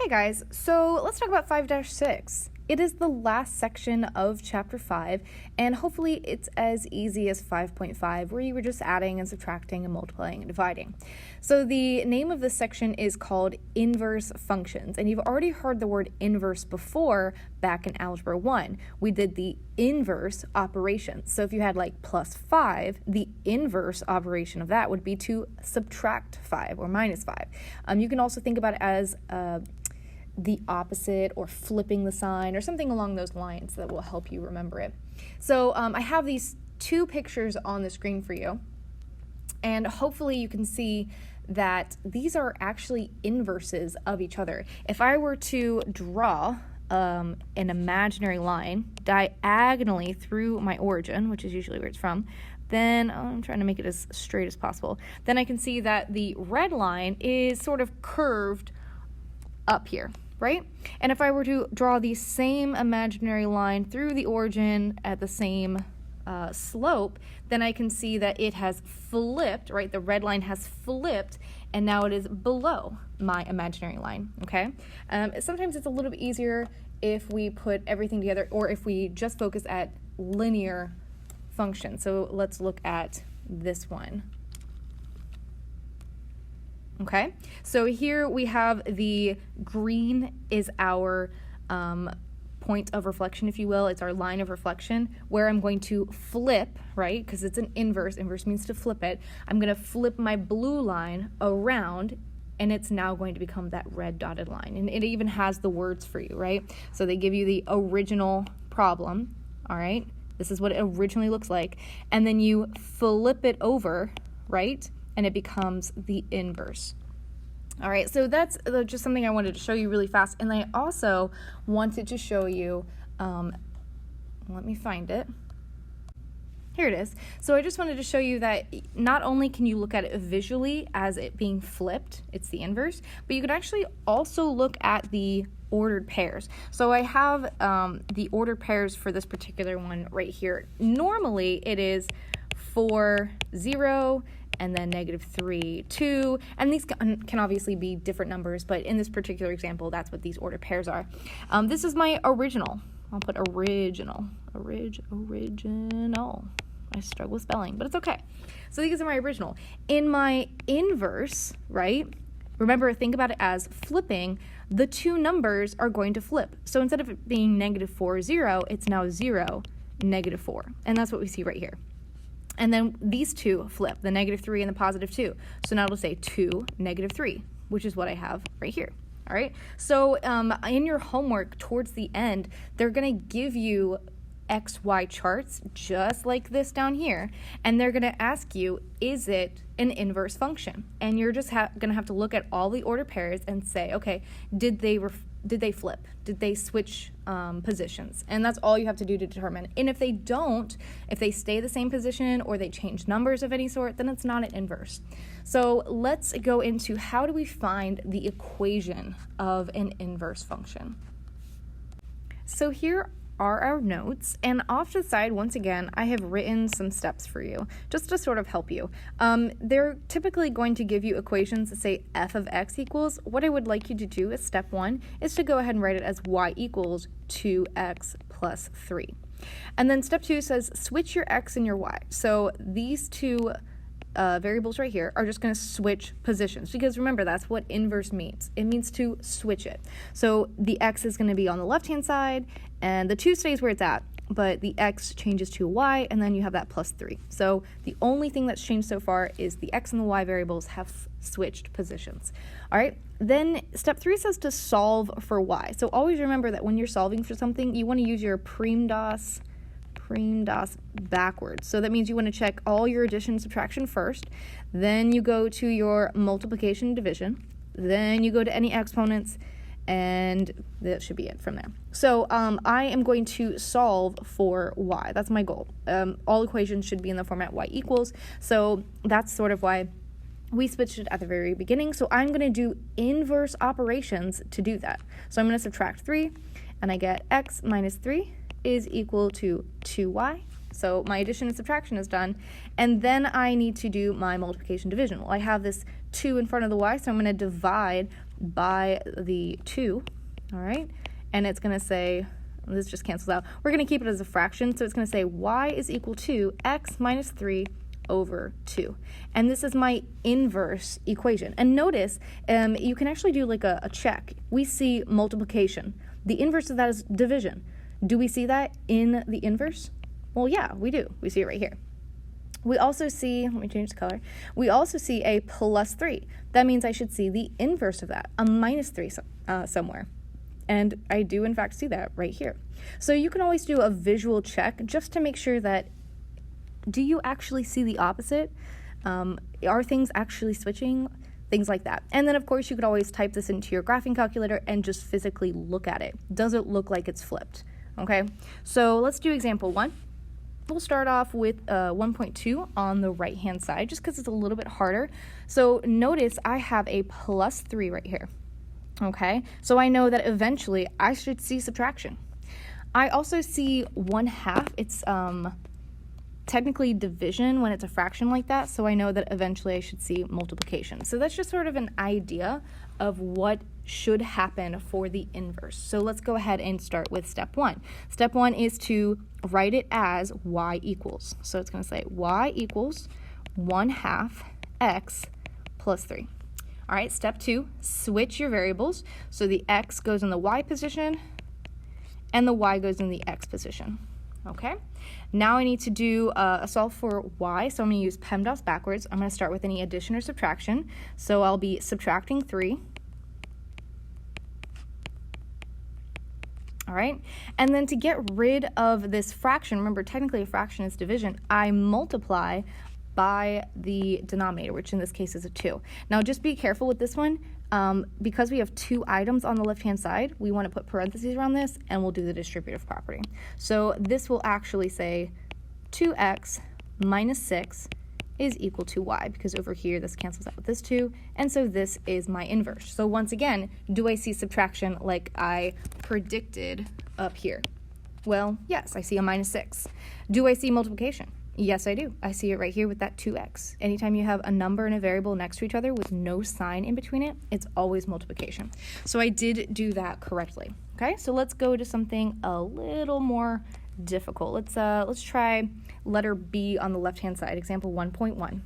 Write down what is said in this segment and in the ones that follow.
Hi guys, so let's talk about 5-6. It is the last section of chapter 5, and hopefully it's as easy as 5.5, where you were just adding and subtracting and multiplying and dividing. So the name of this section is called inverse functions, and you've already heard the word inverse before back in Algebra 1. We did the inverse operation. So if you had like plus 5, the inverse operation of that would be to subtract 5 or minus 5. You can also think about it as the opposite or flipping the sign or something along those lines that will help you remember it. So I have these two pictures on the screen for you, and hopefully you can see that these are actually inverses of each other. If I were to draw an imaginary line diagonally through my origin, which is usually where it's from, then I'm trying to make it as straight as possible, then I can see that the red line is sort of curved up here, right? And if I were to draw the same imaginary line through the origin at the same slope, then I can see that it has flipped, right? The red line has flipped, and now it is below my imaginary line, okay? Sometimes it's a little bit easier if we put everything together, or if we just focus at linear functions. So let's look at this one. Okay, so here we have the green is our point of reflection, if you will. It's our line of reflection where I'm going to flip, right? Because it's an inverse. Inverse means to flip it. I'm going to flip my blue line around, and it's now going to become that red dotted line. And it even has the words for you, right? So they give you the original problem, all right? This is what it originally looks like. And then you flip it over, right? And it becomes the inverse. All right, so that's just something I wanted to show you really fast. And I also wanted to show you, let me find it. Here it is. So I just wanted to show you that not only can you look at it visually as it being flipped, it's the inverse, but you could actually also look at the ordered pairs. So I have the ordered pairs for this particular one right here. Normally it is 4, 0, and then -3, 2, and these can obviously be different numbers, but in this particular example, that's what these ordered pairs are. This is my original. I'll put original. I struggle with spelling, but it's okay. So these are my original. In my inverse, right, remember, think about it as flipping, the two numbers are going to flip. So instead of it being -4, 0, it's now 0, -4, and that's what we see right here. And then these two flip, the -3 and the +2. So now it'll say 2, -3, which is what I have right here. All right. So in your homework towards the end, they're going to give you XY charts just like this down here. And they're going to ask you, is it an inverse function? And you're just going to have to look at all the ordered pairs and say, okay, did they flip? Did they switch positions? And that's all you have to do to determine. And if they don't, if they stay the same position or they change numbers of any sort, then it's not an inverse. So let's go into how do we find the equation of an inverse function. So here are our notes, and off to the side, once again, I have written some steps for you, just to sort of help you. They're typically going to give you equations that say f of x equals. What I would like you to do as step 1 is to go ahead and write it as y equals 2x plus 3. And then step 2 says switch your x and your y. So these two variables right here are just going to switch positions, because remember, that's what inverse means. It means to switch it. So the x is going to be on the left-hand side, and the 2 stays where it's at, but the x changes to y, and then you have that plus 3. So the only thing that's changed so far is the x and the y variables have switched positions. All right, then step 3 says to solve for y. So always remember that when you're solving for something, you want to use your PRIMDAS backwards. So that means you want to check all your addition and subtraction first, then you go to your multiplication and division, then you go to any exponents, and that should be it from there. So I am going to solve for y. That's my goal. All equations should be in the format y equals, so that's sort of why we switched it at the very beginning. So I'm going to do inverse operations to do that. So I'm going to subtract 3, and I get x minus 3 is equal to 2y. So my addition and subtraction is done. And then I need to do my multiplication division. Well, I have this 2 in front of the y, so I'm going to divide by the 2, all right? And it's going to say, this just cancels out. We're going to keep it as a fraction, so it's going to say y is equal to x minus 3 over 2. And this is my inverse equation. And notice, you can actually do like a check. We see multiplication. The inverse of that is division. Do we see that in the inverse? Well, yeah, we do. We see it right here. We also see, let me change the color. We also see a plus 3. That means I should see the inverse of that, a minus 3 somewhere. And I do, in fact, see that right here. So you can always do a visual check just to make sure that, do you actually see the opposite? Are things actually switching? Things like that. And then, of course, you could always type this into your graphing calculator and just physically look at it. Does it look like it's flipped? Okay, so let's do example 1. We'll start off with 1.2 on the right-hand side, just because it's a little bit harder. So notice I have a plus 3 right here. Okay, so I know that eventually I should see subtraction. I also see 1/2. It's technically division when it's a fraction like that, so I know that eventually I should see multiplication. So that's just sort of an idea of what should happen for the inverse. So let's go ahead and start with step 1. Step 1 is to write it as y equals. So it's going to say y equals 1/2 x plus 3. All right, step 2, switch your variables. So the x goes in the y position and the y goes in the x position. Okay, now I need to do a solve for y, so I'm going to use PEMDAS backwards. I'm going to start with any addition or subtraction. So I'll be subtracting 3. All right, and then to get rid of this fraction, remember technically a fraction is division, I multiply by the denominator, which in this case is a 2. Now just be careful with this one. Because we have 2 items on the left-hand side, we want to put parentheses around this, and we'll do the distributive property. So this will actually say 2x minus 6 is equal to y, because over here this cancels out with this 2, and so this is my inverse. So once again, do I see subtraction like I predicted up here? Well, yes, I see a minus 6. Do I see multiplication? Yes, I do. I see it right here with that 2x. Anytime you have a number and a variable next to each other with no sign in between it, it's always multiplication. So I did do that correctly. Okay, so let's go to something a little more difficult. Let's try letter B on the left-hand side, example 1.1.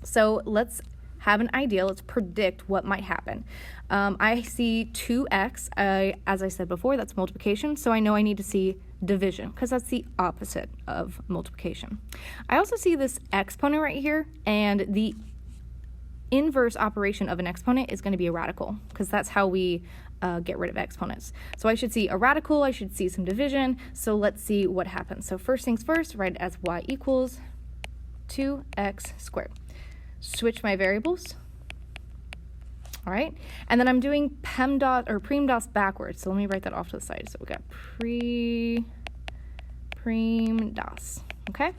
So let's have an idea. Let's predict what might happen. I see 2x. As I said before, that's multiplication, so I know I need to see division, because that's the opposite of multiplication. I also see this exponent right here, and the inverse operation of an exponent is going to be a radical, because that's how we get rid of exponents. So I should see a radical, I should see some division, so let's see what happens. So first things first, write it as y equals 2x squared. Switch my variables. All right, and then I'm doing PEMDAS backwards. So let me write that off to the side. So we got PEMDAS. Okay,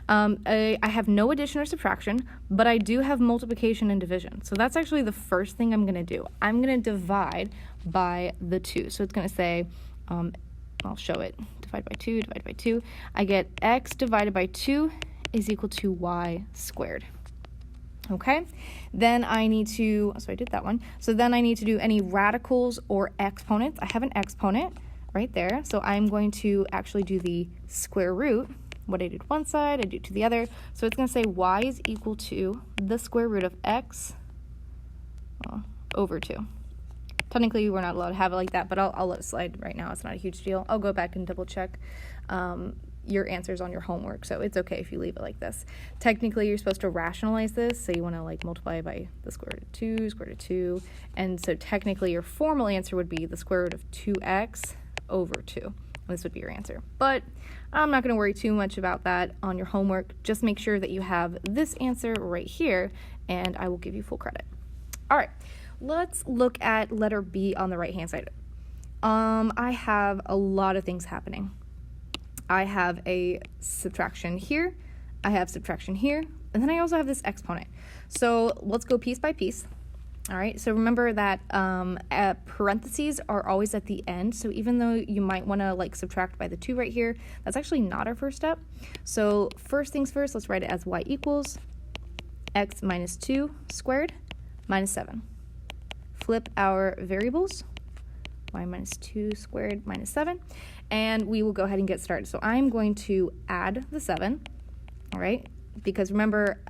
I have no addition or subtraction, but I do have multiplication and division. So that's actually the first thing I'm going to do. I'm going to divide by the 2. So it's going to say, I'll show it. Divide by 2. Divide by 2. I get x divided by 2 is equal to y squared. Okay, then I need to, so I did that one. So then I need to do any radicals or exponents. I have an exponent right there. So I'm going to actually do the square root. What I did one side, I do to the other. So it's going to say y is equal to the square root of x over 2. Technically, we're not allowed to have it like that, but I'll let it slide right now. It's not a huge deal. I'll go back and double check your answers on your homework, so it's okay if you leave it like this. Technically, you're supposed to rationalize this, so you want to like multiply by the square root of 2, square root of 2, and so technically your formal answer would be the square root of 2x over 2. And this would be your answer. But I'm not going to worry too much about that on your homework. Just make sure that you have this answer right here, and I will give you full credit. All right, let's look at letter B on the right-hand side. I have a lot of things happening. I have a subtraction here, I have subtraction here, and then I also have this exponent. So let's go piece by piece. All right, so remember that parentheses are always at the end, so even though you might want to like subtract by the 2 right here, that's actually not our first step. So first things first, let's write it as y equals x minus 2 squared minus 7. flip our variables, y minus 2 squared minus 7, and we will go ahead and get started. So I'm going to add the 7, all right, because remember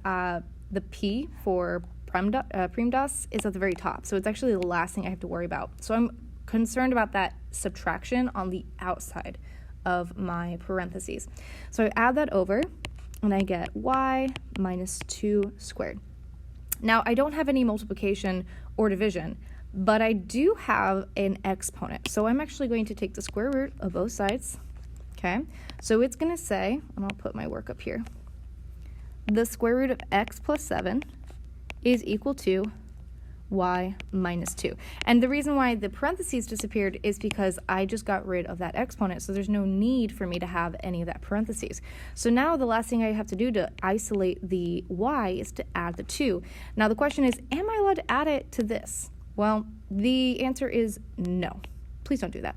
the p for PREMDAS is at the very top, so it's actually the last thing I have to worry about. So I'm concerned about that subtraction on the outside of my parentheses. So I add that over, and I get y minus 2 squared. Now, I don't have any multiplication or division, but I do have an exponent. So I'm actually going to take the square root of both sides, okay? So it's going to say, and I'll put my work up here, the square root of x plus 7 is equal to y minus 2. And the reason why the parentheses disappeared is because I just got rid of that exponent, so there's no need for me to have any of that parentheses. So now the last thing I have to do to isolate the y is to add the 2. Now the question is, am I allowed to add it to this? Well, the answer is no. Please don't do that.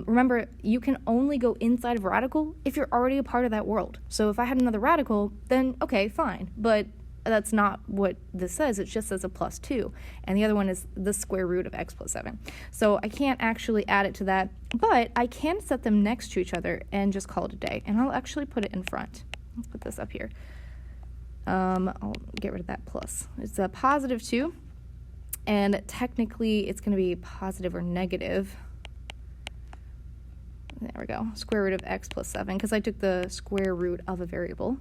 Remember, you can only go inside of a radical if you're already a part of that world. So if I had another radical, then okay, fine. But that's not what this says. It just says a plus 2. And the other one is the square root of x plus 7. So I can't actually add it to that, but I can set them next to each other and just call it a day. And I'll actually put it in front. Let's put this up here. I'll get rid of that plus. It's a positive 2. And technically, it's going to be positive or negative. There we go. Square root of x plus 7, because I took the square root of a variable,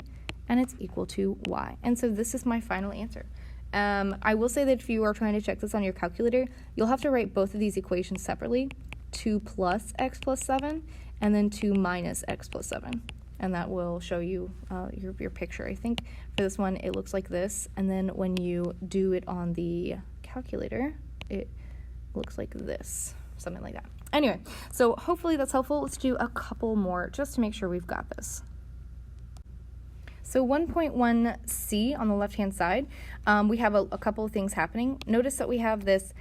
and it's equal to y. And so this is my final answer. I will say that if you are trying to check this on your calculator, you'll have to write both of these equations separately, 2 plus x plus 7, and then 2 minus x plus 7. And that will show you your picture. I think for this one, it looks like this. And then when you do it on the calculator, it looks like this, something like that. Anyway, so hopefully that's helpful. Let's do a couple more just to make sure we've got this. So 1.1c on the left-hand side, we have a couple of things happening. Notice that we have this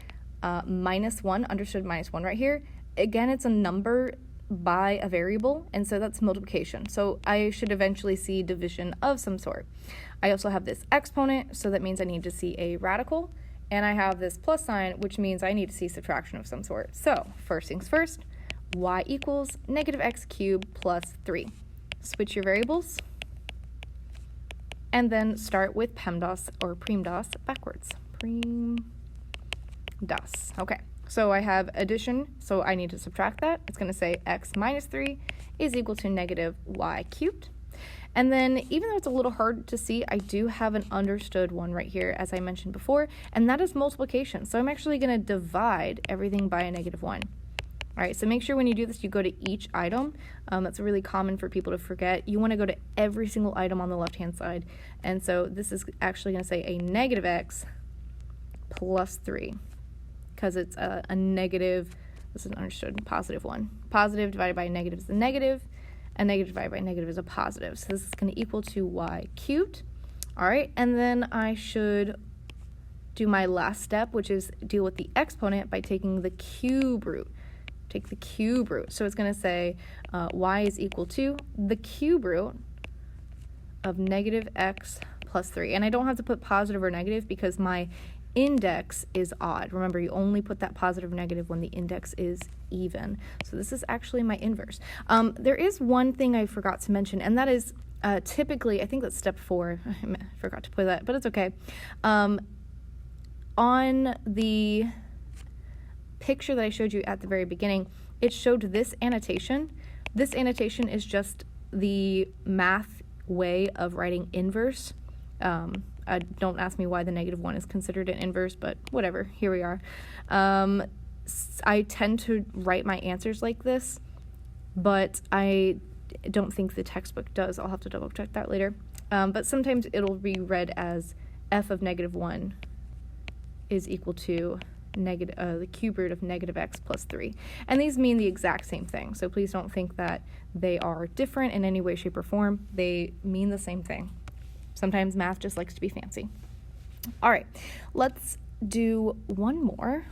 minus 1, understood minus 1 right here. Again, it's a number by a variable, and so that's multiplication. So I should eventually see division of some sort. I also have this exponent, so that means I need to see a radical. And I have this plus sign, which means I need to see subtraction of some sort. So first things first, y equals negative x cubed plus 3. Switch your variables. And then start with PEMDAS or PREMDAS backwards. PREMDAS. Okay, so I have addition, so I need to subtract that. It's going to say x minus 3 is equal to negative y cubed. And then even though it's a little hard to see, I do have an understood one right here, as I mentioned before, and that is multiplication. So I'm actually going to divide everything by a negative 1. All right, so make sure when you do this, you go to each item. That's really common for people to forget. You want to go to every single item on the left-hand side. And so this is actually going to say a negative x plus 3, because it's a negative, this is an understood positive 1. Positive divided by a negative is a negative. A negative divided by a negative is a positive. So this is going to equal to y cubed. All right, and then I should do my last step, which is deal with the exponent by taking the cube root. Take the cube root. So it's going to say y is equal to the cube root of negative x plus 3. And I don't have to put positive or negative because my index is odd. Remember, you only put that positive or negative when the index is even. So this is actually my inverse. There is one thing I forgot to mention, and that is typically, I think that's step 4. I forgot to put that, but it's okay. On the picture that I showed you at the very beginning, it showed this annotation. This annotation is just the math way of writing inverse. Don't ask me why the negative 1 is considered an inverse, but whatever, here we are. I tend to write my answers like this, but I don't think the textbook does. I'll have to double check that later. But sometimes it'll be read as f of negative 1 is equal to the cube root of negative x plus 3. And these mean the exact same thing, so please don't think that they are different in any way, shape, or form. They mean the same thing. Sometimes math just likes to be fancy. All right, let's do one more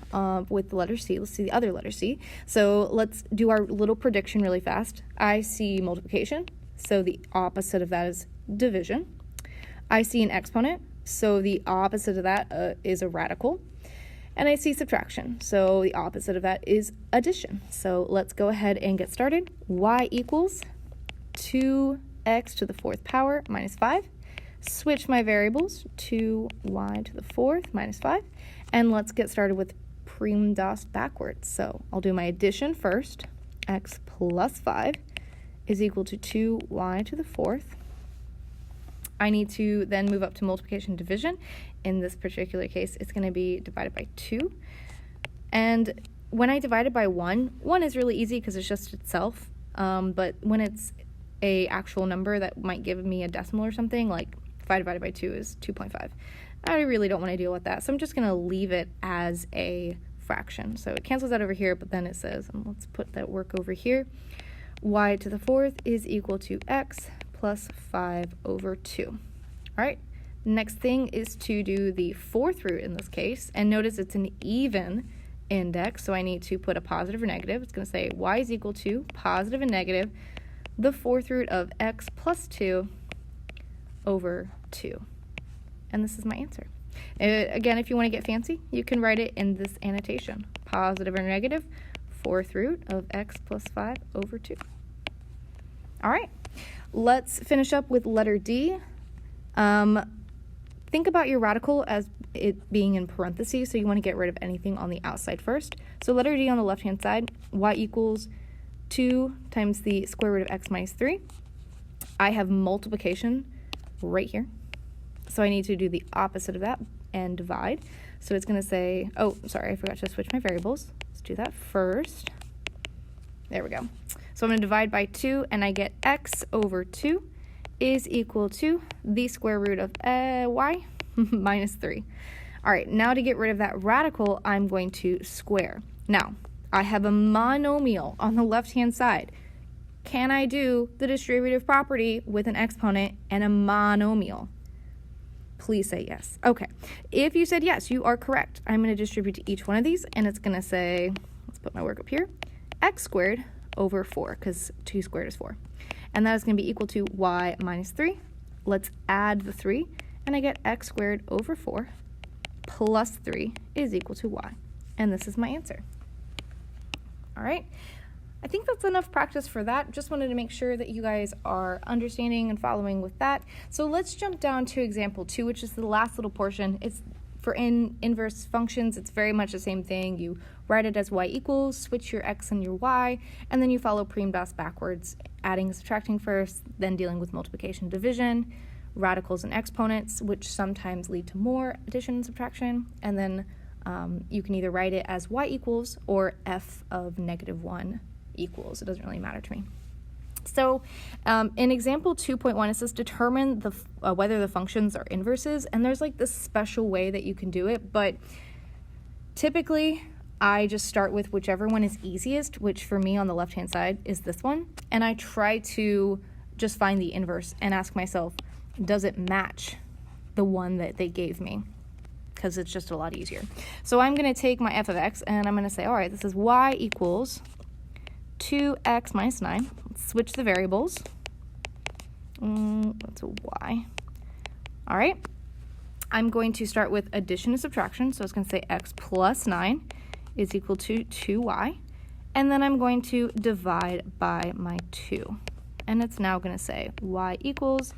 with the letter C. Let's see the other letter C. So let's do our little prediction really fast. I see multiplication, so the opposite of that is division. I see an exponent, so the opposite of that is a radical. And I see subtraction. So the opposite of that is addition. So let's go ahead and get started. Y equals 2x to the 4th power minus 5. Switch my variables to y to the 4th minus 5. And let's get started with PEMDAS backwards. So I'll do my addition first. X plus 5 is equal to 2y to the 4th. I need to then move up to multiplication division. In this particular case, it's going to be divided by 2. And when I divide it by 1 is really easy because it's just itself. But when it's a actual number that might give me a decimal or something, like if I divided by 2 is 2.5, I really don't want to deal with that. So I'm just going to leave it as a fraction. So it cancels out over here, but then it says, and let's put that work over here, y to the 4th is equal to x plus 5 over 2. All right, next thing is to do the 4th root in this case, and notice it's an even index, so I need to put a positive or negative. It's going to say y is equal to positive and negative the 4th root of x plus 2 over 2. And this is my answer. Again, if you want to get fancy, you can write it in this annotation. Positive or negative 4th root of x plus 5 over 2. All right, let's finish up with letter D. Think about your radical as it being in parentheses, so you want to get rid of anything on the outside first. So letter D on the left-hand side, y equals 2 times the square root of x minus 3. I have multiplication right here, so I need to do the opposite of that and divide. So it's going to say, oh, sorry, I forgot to switch my variables. Let's do that first. There we go. So I'm going to divide by 2, and I get x over 2 is equal to the square root of y minus 3. All right, now to get rid of that radical, I'm going to square. Now, I have a monomial on the left-hand side. Can I do the distributive property with an exponent and a monomial? Please say yes. Okay, if you said yes, you are correct. I'm going to distribute to each one of these, and it's going to say, let's put my work up here, x squared over 4, because 2 squared is 4. And that is going to be equal to y minus 3. Let's add the 3, and I get x squared over 4 plus 3 is equal to y. And this is my answer. All right. I think that's enough practice for that. Just wanted to make sure that you guys are understanding and following with that. So let's jump down to example 2, which is the last little portion. It's for inverse functions. It's very much the same thing. You write it as y equals, switch your x and your y, and then you follow PEMDAS backwards, adding and subtracting first, then dealing with multiplication, division, radicals and exponents, which sometimes lead to more addition and subtraction, and then you can either write it as y equals or f of negative 1 equals. It doesn't really matter to me. So in example 2.1, it says determine the whether the functions are inverses, and there's like this special way that you can do it, but typically I just start with whichever one is easiest, which for me on the left-hand side is this one, and I try to just find the inverse and ask myself, does it match the one that they gave me? Because it's just a lot easier. So I'm going to take my f of x, and I'm going to say, all right, this is y equals 2x minus 9. Let's switch the variables. That's a y. All right. I'm going to start with addition and subtraction. So it's going to say x plus 9 is equal to 2y. And then I'm going to divide by my 2. And it's now going to say y equals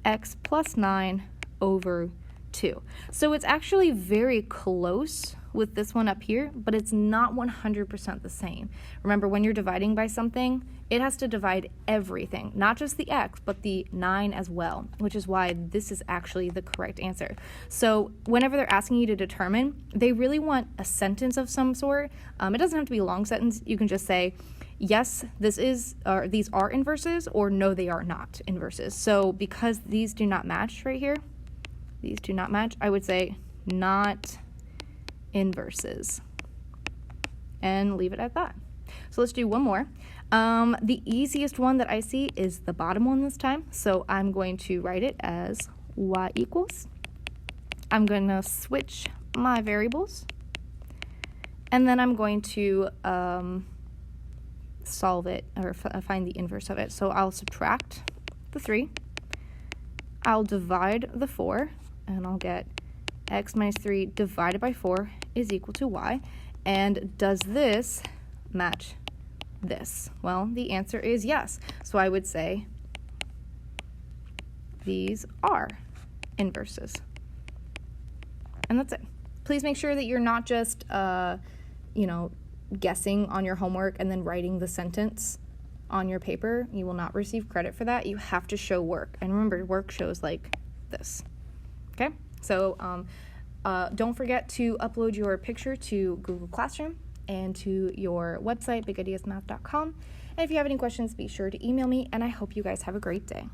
x plus 9 over 2. So it's actually very close with this one up here, but it's not 100% the same. Remember, when you're dividing by something, it has to divide everything, not just the x, but the 9 as well, which is why this is actually the correct answer. So whenever they're asking you to determine, they really want a sentence of some sort. It doesn't have to be a long sentence. You can just say, yes, this is, or these are inverses, or no, they are not inverses. So because these do not match right here, these do not match, I would say not inverses and leave it at that. So let's do one more. The easiest one that I see is the bottom one this time. So I'm going to write it as y equals. I'm going to switch my variables, and then I'm going to solve it or find the inverse of it. So I'll subtract the 3. I'll divide the 4, and I'll get x minus 3 divided by 4 is equal to y. And does this match this? Well, the answer is yes. So I would say these are inverses. And that's it. Please make sure that you're not just, guessing on your homework and then writing the sentence on your paper. You will not receive credit for that. You have to show work. And remember, work shows like this. Okay? So don't forget to upload your picture to Google Classroom and to your website, bigideasmath.com. And if you have any questions, be sure to email me, and I hope you guys have a great day.